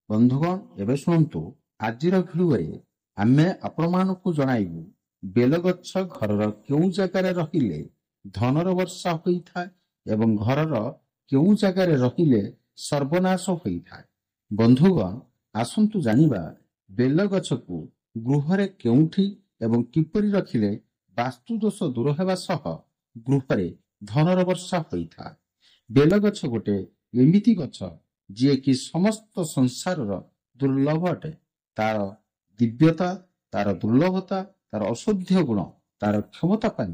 ବନ୍ଧୁଗଣ ଏବେ ଶୁଣନ୍ତୁ, ଆଜିର ଭିଡିଓରେ ଆମେ ଆପଣମାନଙ୍କୁ ଜଣାଇବୁ ବେଲଗଛ ଘରର କେଉଁ ଜାଗାରେ ରହିଲେ ଧନର ବର୍ଷା ହୋଇଥାଏ ଏବଂ ଘରର କେଉଁ ଜାଗାରେ ରହିଲେ ସର୍ବନାଶ ହୋଇଥାଏ। ବନ୍ଧୁଗଣ ଆସନ୍ତୁ ଜାଣିବା ବେଲଗଛକୁ ଗୃହରେ କେଉଁଠି ଏବଂ କିପରି ରଖିଲେ ବାସ୍ତୁଦୋଷ ଦୂର ହେବା ସହ ଗୃହରେ ଧନର ବର୍ଷା ହୋଇଥାଏ। ବେଲଗଛ ଗୋଟେ ଏମିତି ଗଛ ଯିଏକି ସମସ୍ତ ସଂସାରର ଦୁର୍ଲଭ ଅଟେ। ତାର ଦିବ୍ୟତା, ତାର ଦୁର୍ଲଭତା, ତାର ଅସୋଧ୍ୟ ଗୁଣ, ତାର କ୍ଷମତା ପାଇଁ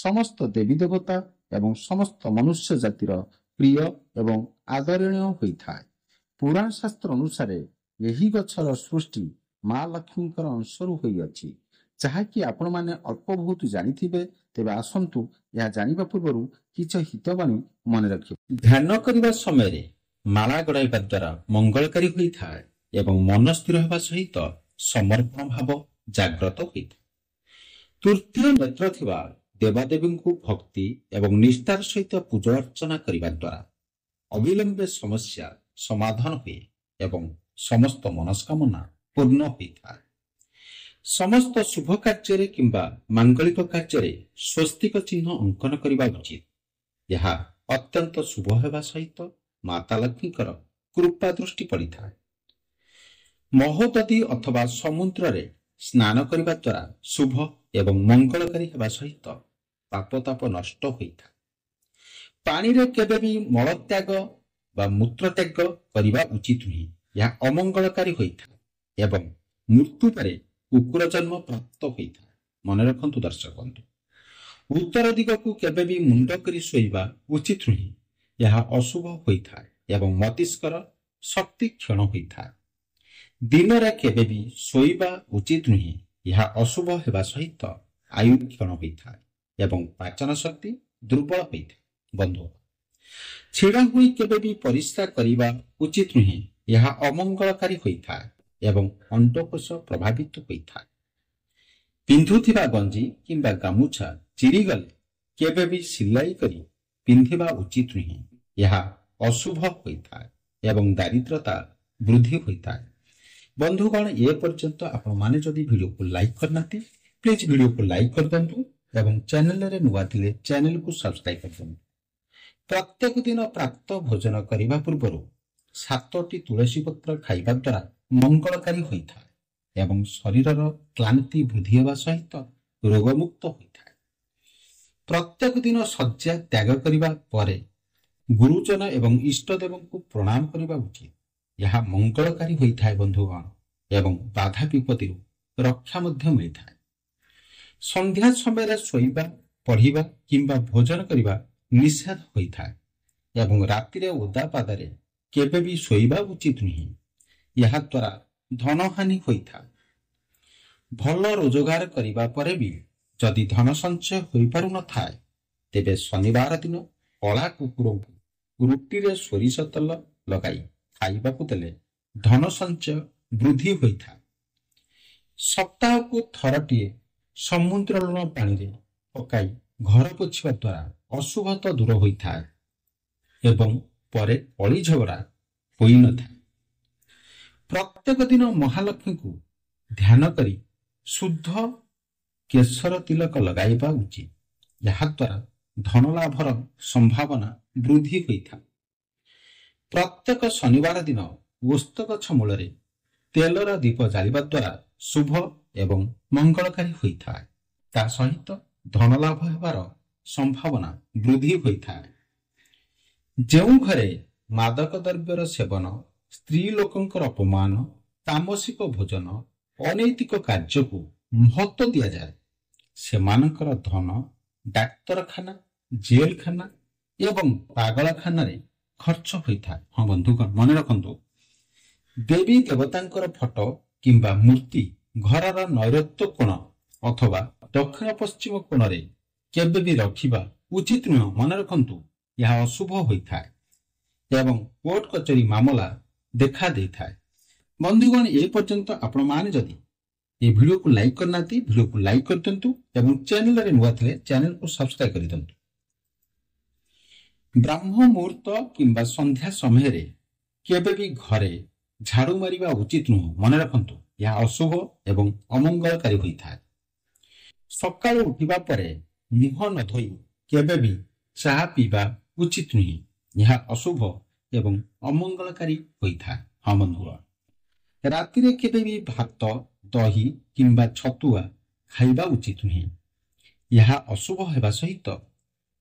ସମସ୍ତ ଦେବୀ ଦେବତା ଏବଂ ସମସ୍ତ ମନୁଷ୍ୟ ଜାତିର ପ୍ରିୟ ଏବଂ ଆଦରଣୀୟ ହୋଇଥାଏ। ପୁରାଣ ଶାସ୍ତ୍ର ଅନୁସାରେ ଏହି ଗଛର ସୃଷ୍ଟି ମା ଲକ୍ଷ୍ମୀଙ୍କର ଅଂଶରୁ ହୋଇଅଛି, ଯାହାକି ଆପଣମାନେ ଅଳ୍ପ ବହୁତ ଜାଣିଥିବେ। ତେବେ ଆସନ୍ତୁ ଏହା ଜାଣିବା ପୂର୍ବରୁ କିଛି ହିତବାଣୀ ମନେ ରଖିବା। ଧ୍ୟାନ କରିବା ସମୟରେ ମାଳା ଗଡ଼ାଇବା ଦ୍ୱାରା ମଙ୍ଗଳକାରୀ ହୋଇଥାଏ ଏବଂ ମନ ସ୍ଥିର ହେବା ସହିତ ସମର୍ପଣ ଭାବ ଜାଗ୍ରତ ହୋଇଥାଏ। ତୃତୀୟ ନେତ୍ର ଥିବା ଦେବାଦେବୀଙ୍କୁ ଭକ୍ତି ଏବଂ ନିଷ୍ଠାର ସହିତ ପୂଜା ଅର୍ଚ୍ଚନା କରିବା ଦ୍ୱାରା ଅବିଳମ୍ବେ ସମସ୍ୟା ସମାଧାନ ହୁଏ ଏବଂ ସମସ୍ତ ମନସ୍କାମନା ପୂର୍ଣ୍ଣ ହୋଇଥାଏ। ସମସ୍ତ ଶୁଭ କାର୍ଯ୍ୟରେ କିମ୍ବା ମାଙ୍ଗଳିକ କାର୍ଯ୍ୟରେ ସ୍ୱସ୍ତିକ ଚିହ୍ନ ଅଙ୍କନ କରିବା ଉଚିତ। ଏହା ଅତ୍ୟନ୍ତ ଶୁଭ ହେବା ସହିତ ମାତା ଲକ୍ଷ୍ମୀଙ୍କର କୃପା ଦୃଷ୍ଟି ପଡ଼ିଥାଏ। ମହୋଦଧି ଅଥବା ସମୁଦ୍ରରେ ସ୍ନାନ କରିବା ଦ୍ୱାରା ଶୁଭ ଏବଂ ମଙ୍ଗଳକାରୀ ହେବା ସହିତ ପାପତାପ ନଷ୍ଟ ହୋଇଥାଏ। ପାଣିରେ କେବେ ବି ମଳତ୍ୟାଗ ବା ମୂତ୍ରତ୍ୟାଗ କରିବା ଉଚିତ ନୁହେଁ, ଏହା ଅମଙ୍ଗଳକାରୀ ହୋଇଥାଏ ଏବଂ ମୃତ୍ୟୁ ପରେ କୁକୁର ଜନ୍ମ ପ୍ରାପ୍ତ ହୋଇଥାଏ। ମନେ ରଖନ୍ତୁ ଦର୍ଶକ ବନ୍ଧୁ, ଉତ୍ତର ଦିଗକୁ କେବେ ବି ମୁଣ୍ଡ କରି ଶୋଇବା ଉଚିତ ନୁହେଁ, ଏହା ଅଶୁଭ ହୋଇଥାଏ ଏବଂ ମସ୍ତିଷ୍କର ଶକ୍ତି କ୍ଷଣ ହୋଇଥାଏ। ଦିନରେ କେବେ ବି ଶୋଇବା ଉଚିତ ନୁହେଁ, ଏହା ଅଶୁଭ ହେବା ସହିତ ଆୟୁ କ୍ଷଣ ହୋଇଥାଏ ଏବଂ ପାଚନ ଶକ୍ତି ଦୁର୍ବଳ ହୋଇଥାଏ। ବନ୍ଧୁ, ଛିଡ଼ା ହୋଇ କେବେ ବି ପରିସ୍ରା କରିବା ଉଚିତ ନୁହେଁ, ଏହା ଅମଙ୍ଗଳକାରୀ ହୋଇଥାଏ ଏବଂ ଅଣ୍ଡକୋଷ ପ୍ରଭାବିତ ହୋଇଥାଏ। ପିନ୍ଧୁଥିବା ଗଞ୍ଜି କିମ୍ବା ଗାମୁଛା ଚିରିଗଲେ କେବେ ବି ସିଲାଇ କରି ପିନ୍ଧିବା ଉଚିତ ନୁହେଁ, ଏହା ଅଶୁଭ ହୋଇଥାଏ ଏବଂ ଦାରିଦ୍ରତା ବୃଦ୍ଧି ହୋଇଥାଏ। ବନ୍ଧୁଗଣ, ଏ ପର୍ଯ୍ୟନ୍ତ ଆପଣମାନେ ଯଦି ଭିଡ଼ିଓକୁ ଲାଇକ୍ କରିନାହାନ୍ତି, ପ୍ଲିଜ ଭିଡ଼ିଓକୁ ଲାଇକ୍ କରିଦିଅନ୍ତୁ ଏବଂ ଚ୍ୟାନେଲରେ ନୂଆ ଥିଲେ ଚ୍ୟାନେଲକୁ ସବସ୍କ୍ରାଇବ କରିଦିଅନ୍ତୁ। ପ୍ରତ୍ୟେକ ଦିନ ପ୍ରାପ୍ତ ଭୋଜନ କରିବା ପୂର୍ବରୁ 7ଟି ତୁଳସୀ ପତ୍ର ଖାଇବା ଦ୍ୱାରା ମଙ୍ଗଳକାରୀ ହୋଇଥାଏ ଏବଂ ଶରୀରର କ୍ଳାନ୍ତି ବୃଦ୍ଧି ହେବା ସହିତ ରୋଗମୁକ୍ତ ହୋଇଥାଏ। ପ୍ରତ୍ୟେକ ଦିନ ଶଯ୍ୟା ତ୍ୟାଗ କରିବା ପରେ ଗୁରୁଜନ ଏବଂ ଇଷ୍ଟଦେବଙ୍କୁ ପ୍ରଣାମ କରିବା ଉଚିତ, ଏହା ମଙ୍ଗଳକାରୀ ହୋଇଥାଏ ବନ୍ଧୁଗଣ ଏବଂ ବାଧା ବିପତ୍ତିରୁ ରକ୍ଷା ମଧ୍ୟ ମିଳିଥାଏ। ସନ୍ଧ୍ୟା ସମୟରେ ଶୋଇବା, ପଢ଼ିବା କିମ୍ବା ଭୋଜନ କରିବା ନିଷେଧ ହୋଇଥାଏ ଏବଂ ରାତିରେ ଓଦା ପାଦରେ କେବେ ବି ଶୋଇବା ଉଚିତ ନୁହେଁ, ଏହା ଦ୍ୱାରା ଧନହାନି ହୋଇଥାଏ। ଭଲ ରୋଜଗାର କରିବା ପରେ ବି ଯଦି ଧନ ସଞ୍ଚୟ ହୋଇପାରୁନଥାଏ, ତେବେ ଶନିବାର ଦିନ କଳା କୁକୁରଙ୍କୁ ରୁଟିରେ ସୋରିଷ ତେଲ ଲଗାଇ ଖାଇବାକୁ ଦେଲେ ଧନ ସଞ୍ଚୟ ବୃଦ୍ଧି ହୋଇଥାଏ। ସପ୍ତାହକୁ ଥରଟିଏ ସମୁଦ୍ର ଲୁଣ ପାଣିରେ ପକାଇ ଘର ପୋଛିବା ଦ୍ୱାରା ଅଶୁଭତା ଦୂର ହୋଇଥାଏ ଏବଂ ପରେ ଅଳି ଝଗଡ଼ା ହୋଇନଥାଏ। ପ୍ରତ୍ୟେକ ଦିନ ମହାଲକ୍ଷ୍ମୀଙ୍କୁ ଧ୍ୟାନ କରି ଶୁଦ୍ଧ କେଶର ତିଲକ ଲଗାଇବା ଉଚିତ, ଯାହାଦ୍ୱାରା ଧନ ଲାଭର ସମ୍ଭାବନା ବୃଦ୍ଧି ହୋଇଥାଏ। ପ୍ରତ୍ୟେକ ଶନିବାର ଦିନ ଓସ୍ତ ଗଛ ମୂଳରେ ତେଲର ଦୀପ ଜାଳିବା ଦ୍ୱାରା ଶୁଭ ଏବଂ ମଙ୍ଗଳକାରୀ ହୋଇଥାଏ। ତା ସହିତ ଧନ ଲାଭ ହେବାର ସମ୍ଭାବନା ବୃଦ୍ଧି ହୋଇଥାଏ। ଯେଉଁ ଘରେ ମାଦକ ଦ୍ରବ୍ୟର ସେବନ, ସ୍ତ୍ରୀ ଲୋକଙ୍କର ଅପମାନ, ତାମସିକ ଭୋଜନ, ଅନୈତିକ କାର୍ଯ୍ୟକୁ ମହତ୍ତ୍ୱ ଦିଆଯାଏ, ସେମାନଙ୍କର ଧନ ଡାକ୍ତରଖାନା, ଜେଲଖାନା ଏବଂ ପାଗଳଖାନାରେ ଖର୍ଚ୍ଚ ହୋଇଥାଏ। ହଁ ବନ୍ଧୁଗଣ, ମନେ ରଖନ୍ତୁ, ଦେବୀ ଦେବତାଙ୍କର ଫଟୋ କିମ୍ବା ମୂର୍ତ୍ତି ଘରର ନୈಋତ୍ୟ କୋଣ ଅଥବା ଦକ୍ଷିଣ ପଶ୍ଚିମ କୋଣରେ କେବେ ବି ରଖିବା ଉଚିତ ନୁହେଁ। ମନେ ରଖନ୍ତୁ, ଏହା ଅଶୁଭ ହୋଇଥାଏ ଏବଂ କୋର୍ଟ କଚେରୀ ମାମଲା ଦେଖା ଦେଇଥାଏ। ବନ୍ଧୁଗଣ, ଏ ପର୍ଯ୍ୟନ୍ତ ଆପଣମାନେ ଯଦି ଏ ଭିଡ଼ିଓକୁ ଲାଇକ୍ କରିନାହାନ୍ତି, ଭିଡ଼ିଓକୁ ଲାଇକ୍ କରିଦିଅନ୍ତୁ ଏବଂ ଚ୍ୟାନେଲରେ ନୂଆ ଥିଲେ ଚ୍ୟାନେଲକୁ ସବସ୍କ୍ରାଇବ କରିଦିଅନ୍ତୁ। ବ୍ରାହ୍ମ ମୁହୂର୍ତ୍ତ କିମ୍ବା ସନ୍ଧ୍ୟା ସମୟରେ କେବେ ବି ଘରେ ଝାଡୁ ମାରିବା ଉଚିତ ନୁହଁ। ମନେ ରଖନ୍ତୁ, ଏହା ଅଶୁଭ ଏବଂ ଅମଙ୍ଗଳକାରୀ ହୋଇଥାଏ। ସକାଳୁ ଉଠିବା ପରେ ମୁହଁ ନ ଧୋଇ କେବେ ବି ଚାହା ପିଇବା ଉଚିତ ନୁହେଁ। ଏହା ଅଶୁଭ ଏବଂ ଅମଙ୍ଗଳକାରୀ ହୋଇଥାଏ। ହଁ ବନ୍ଧୁଗଣ, ରାତିରେ କେବେ ବି ଭାତ, ଦହି କିମ୍ବା ଛତୁଆ ଖାଇବା ଉଚିତ ନୁହେଁ। ଏହା ଅଶୁଭ ହେବା ସହିତ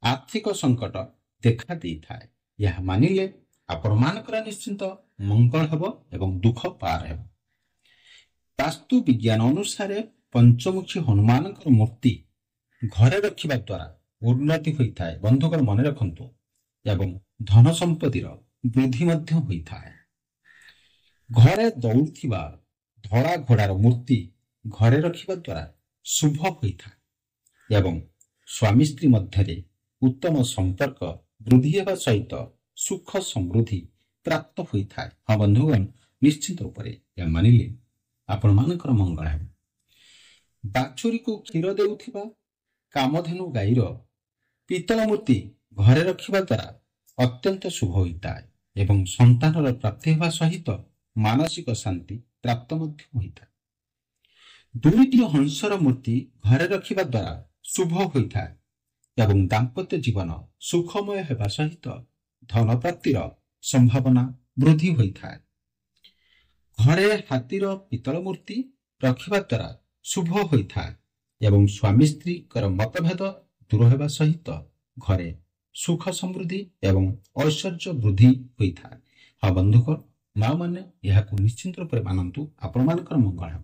ଆର୍ଥିକ ସଙ୍କଟ ଦେଖା ଦେଇଥାଏ। ଏହା ମାନିଲେ ଆପଣମାନଙ୍କର ନିଶ୍ଚିନ୍ତ ମଙ୍ଗଳ ହେବ ଏବଂ ଦୁଃଖ ପାର ହେବ। ବାସ୍ତୁ ବିଜ୍ଞାନ ଅନୁସାରେ ପଞ୍ଚମୁଖୀ ହନୁମାନଙ୍କର ମୂର୍ତ୍ତି ଘରେ ରଖିବା ଦ୍ୱାରା ଉନ୍ନତି ହୋଇଥାଏ। ବନ୍ଧୁଗଣ ମନେ ରଖନ୍ତୁ, ଏବଂ ଧନ ସମ୍ପତ୍ତିର ବୃଦ୍ଧି ମଧ୍ୟ ହୋଇଥାଏ। ଘରେ ଦୌଡୁଥିବା ଧଳା ଘୋଡାର ମୂର୍ତ୍ତି ଘରେ ରଖିବା ଦ୍ୱାରା ଶୁଭ ହୋଇଥାଏ ଏବଂ ସ୍ୱାମୀ ସ୍ତ୍ରୀ ମଧ୍ୟରେ ଉତ୍ତମ ସମ୍ପର୍କ ବୃଦ୍ଧି ହେବା ସହିତ ସୁଖ ସମୃଦ୍ଧି ପ୍ରାପ୍ତ ହୋଇଥାଏ। ହଁ ବନ୍ଧୁଗଣ, ନିଶ୍ଚିତ ରୂପରେ ଏହା ମାନିଲେ ଆପଣମାନଙ୍କର ମଙ୍ଗଳ ହେବ। ବାଛୁରୀକୁ କ୍ଷୀର ଦେଉଥିବା କାମଧେନୁ ଗାଈର ପିତ୍ତଳ ମୂର୍ତ୍ତି ଘରେ ରଖିବା ଦ୍ୱାରା ଅତ୍ୟନ୍ତ ଶୁଭ ହୋଇଥାଏ ଏବଂ ସନ୍ତାନର ପ୍ରାପ୍ତି ହେବା ସହିତ ମାନସିକ ଶାନ୍ତି ପ୍ରାପ୍ତ ମଧ୍ୟ ହୋଇଥାଏ। ଦୁଇଟି ହଂସର ମୂର୍ତ୍ତି ଘରେ ରଖିବା ଦ୍ୱାରା ଶୁଭ ହୋଇଥାଏ ଏବଂ ଦାମ୍ପତ୍ୟ ଜୀବନ ସୁଖମୟ ହେବା ସହିତ ଧନ ପ୍ରାପ୍ତିର ସମ୍ଭାବନା ବୃଦ୍ଧି ହୋଇଥାଏ। ଘରେ ହାତୀର ପିତ୍ତଳ ମୂର୍ତ୍ତି ରଖିବା ଦ୍ୱାରା ଶୁଭ ହୋଇଥାଏ ଏବଂ ସ୍ୱାମୀ ସ୍ତ୍ରୀଙ୍କର ମତଭେଦ ଦୂର ହେବା ସହିତ ଘରେ ସୁଖ ସମୃଦ୍ଧି ଏବଂ ଐଶ୍ୱର୍ଯ୍ୟ ବୃଦ୍ଧି ହୋଇଥାଏ। ହଁ ବନ୍ଧୁଗଣ, ମାମାନେ ଏହାକୁ ନିଶ୍ଚିନ୍ତ ରୂପରେ ମାନନ୍ତୁ, ଆପଣମାନଙ୍କର ମଙ୍ଗଳ ହେବ।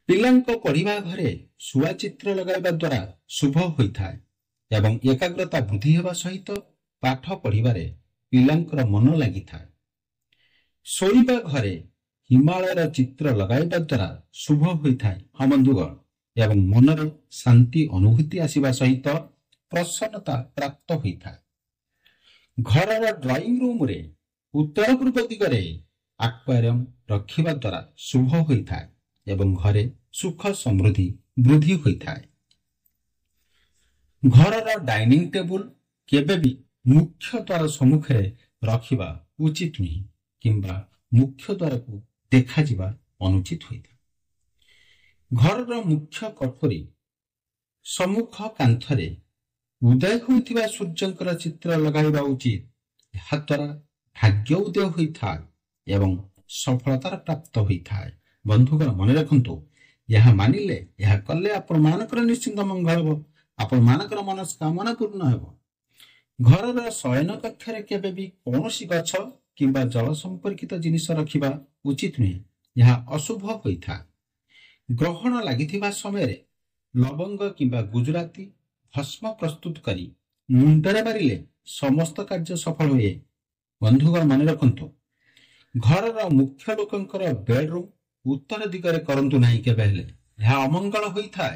ପିଲାଙ୍କ ପଢିବା ଘରେ ଶୁଆ ଚିତ୍ର ଲଗାଇବା ଦ୍ୱାରା ଶୁଭ ହୋଇଥାଏ ଏବଂ ଏକାଗ୍ରତା ବୃଦ୍ଧି ହେବା ସହିତ ପାଠ ପଢିବାରେ ପିଲାଙ୍କର ମନ ଲାଗିଥାଏ। ଶୋଇବା ଘରେ ହିମାଳୟର ଚିତ୍ର ଲଗାଇବା ଦ୍ୱାରା ଶୁଭ ହୋଇଥାଏ। ହଁ ବନ୍ଧୁଗଣ, ଏବଂ ମନରେ ଶାନ୍ତି ଅନୁଭୂତି ଆସିବା ସହିତ ପ୍ରସନ୍ନତା ପ୍ରାପ୍ତ ହୋଇଥାଏ। ଘରର ଡ୍ରଇଂ ରୁମରେ ଉତ୍ତର ପୂର୍ବ ଦିଗରେ ଆକ୍ୱାରିୟମ ରଖିବା ଦ୍ୱାରା ଶୁଭ ହୋଇଥାଏ ଏବଂ ଘରେ ସୁଖ ସମୃଦ୍ଧି ବୃଦ୍ଧି ହୋଇଥାଏ। ଘରର ଡାଇନିଂ ଟେବୁଲ କେବେ ବି ମୁଖ୍ୟ ଦ୍ୱାର ସମ୍ମୁଖରେ ରଖିବା ଉଚିତ ନୁହେଁ କିମ୍ବା ମୁଖ୍ୟ ଦ୍ୱାରକୁ ଦେଖାଯିବା ଅନୁଚିତ ହୋଇଥାଏ। ଘରର ମୁଖ୍ୟ କୋଠରୀ ସମ୍ମୁଖ କାନ୍ଥରେ ଉଦୟ ହେଉଥିବା ସୂର୍ଯ୍ୟଙ୍କର ଚିତ୍ର ଲଗାଇବା ଉଚିତ। ଏହାଦ୍ୱାରା ଭାଗ୍ୟ ଉଦୟ ହୋଇଥାଏ ଏବଂ ସଫଳତାର ପ୍ରାପ୍ତ ହୋଇଥାଏ। ବନ୍ଧୁଗଣ ମନେ ରଖନ୍ତୁ, ଏହା ମାନିଲେ, ଏହା କଲେ ଆପଣମାନଙ୍କର ନିଶ୍ଚିନ୍ତ ମଙ୍ଗଳ ହେବ, ଆପଣମାନଙ୍କର ମନସ୍କାମନା ପୂର୍ଣ୍ଣ ହେବ। ଘରର ଶୟନ କକ୍ଷରେ କେବେ ବି କୌଣସି ଗଛ କିମ୍ବା ଜଳ ସମ୍ପର୍କିତ ଜିନିଷ ରଖିବା ଉଚିତ ନୁହେଁ। ଏହା ଅଶୁଭ ହୋଇଥାଏ। ଗ୍ରହଣ ଲାଗିଥିବା ସମୟରେ ଲବଙ୍ଗ କିମ୍ବା ଗୁଜୁରାତି ଭସ୍ମ ପ୍ରସ୍ତୁତ କରି ମୁଣ୍ଡରେ ମାରିଲେ ସମସ୍ତ କାର୍ଯ୍ୟ ସଫଳ ହୁଏ। ବନ୍ଧୁଗଣ ମନେ ରଖନ୍ତୁ, ଘରର ମୁଖ୍ୟ ଲୋକଙ୍କର ବେଡରୁମ ଉତ୍ତର ଦିଗରେ କରନ୍ତୁ ନାହିଁ କେବେ ହେଲେ, ଏହା ଅମଙ୍ଗଳ ହୋଇଥାଏ।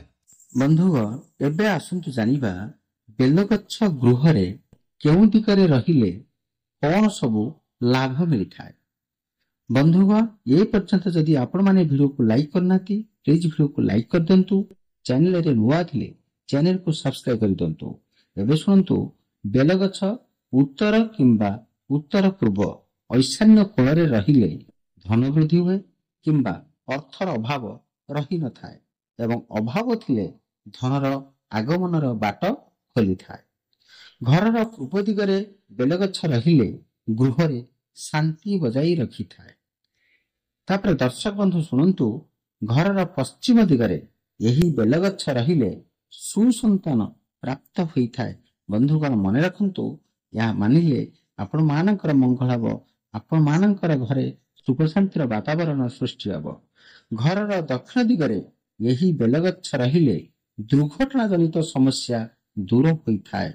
ବନ୍ଧୁଗଣ, ଏବେ ଆସନ୍ତୁ ଜାଣିବା ବେଲଗଛ ଗୃହରେ କେଉଁ ଦିଗରେ ରହିଲେ କଣ ସବୁ ଲାଭ ମିଳିଥାଏ। ବନ୍ଧୁଗଣ, ଏ ପର୍ଯ୍ୟନ୍ତ ଯଦି ଆପଣମାନେ ଭିଡିଓକୁ ଲାଇକ୍ କରିନାହାନ୍ତି, ପ୍ଲିଜ ଭିଡିଓକୁ ଲାଇକ୍ କରିଦିଅନ୍ତୁ। ଚ୍ୟାନେଲରେ ନୂଆ ଥିଲେ ଚ୍ୟାନେଲକୁ ସବସ୍କ୍ରାଇବ କରିଦିଅନ୍ତୁ। ଏବେ ଶୁଣନ୍ତୁ, ବେଲଗଛ ଉତ୍ତର କିମ୍ବା ଉତ୍ତର ପୂର୍ବ ଈଶାନ୍ୟ କୋଣରେ ରହିଲେ ଧନ ବୃଦ୍ଧି ହୁଏ କିମ୍ବା ଅର୍ଥର ଅଭାବ ରହିନଥାଏ ଏବଂ ଅଭାବ ଥିଲେ ଧନର ଆଗମନର ବାଟ ଖୋଲିଥାଏ। ଘରର ପୂର୍ବ ଦିଗରେ ବେଲଗଛ ରହିଲେ ଗୃହରେ ଶାନ୍ତି ବଜାଇ ରଖିଥାଏ। ତାପରେ ଦର୍ଶକ ବନ୍ଧୁ ଶୁଣନ୍ତୁ, ଘରର ପଶ୍ଚିମ ଦିଗରେ ଏହି ବେଲଗଛ ରହିଲେ ସୁସନ୍ତାନ ପ୍ରାପ୍ତ ହୋଇଥାଏ। ବନ୍ଧୁଗଣ ମନେ ରଖନ୍ତୁ, ଏହା ମାନିଲେ ଆପଣମାନଙ୍କର ମଙ୍ଗଳ ହେବ, ଆପଣମାନଙ୍କର ଘରେ ସୁଖ ଶାନ୍ତିର ବାତାବରଣ ସୃଷ୍ଟି ହେବ। ଘରର ଦକ୍ଷିଣ ଦିଗରେ ଏହି ବେଲଗଛ ରହିଲେ ଦୁର୍ଘଟଣା ଜନିତ ସମସ୍ୟା ଦୂର ହୋଇଥାଏ।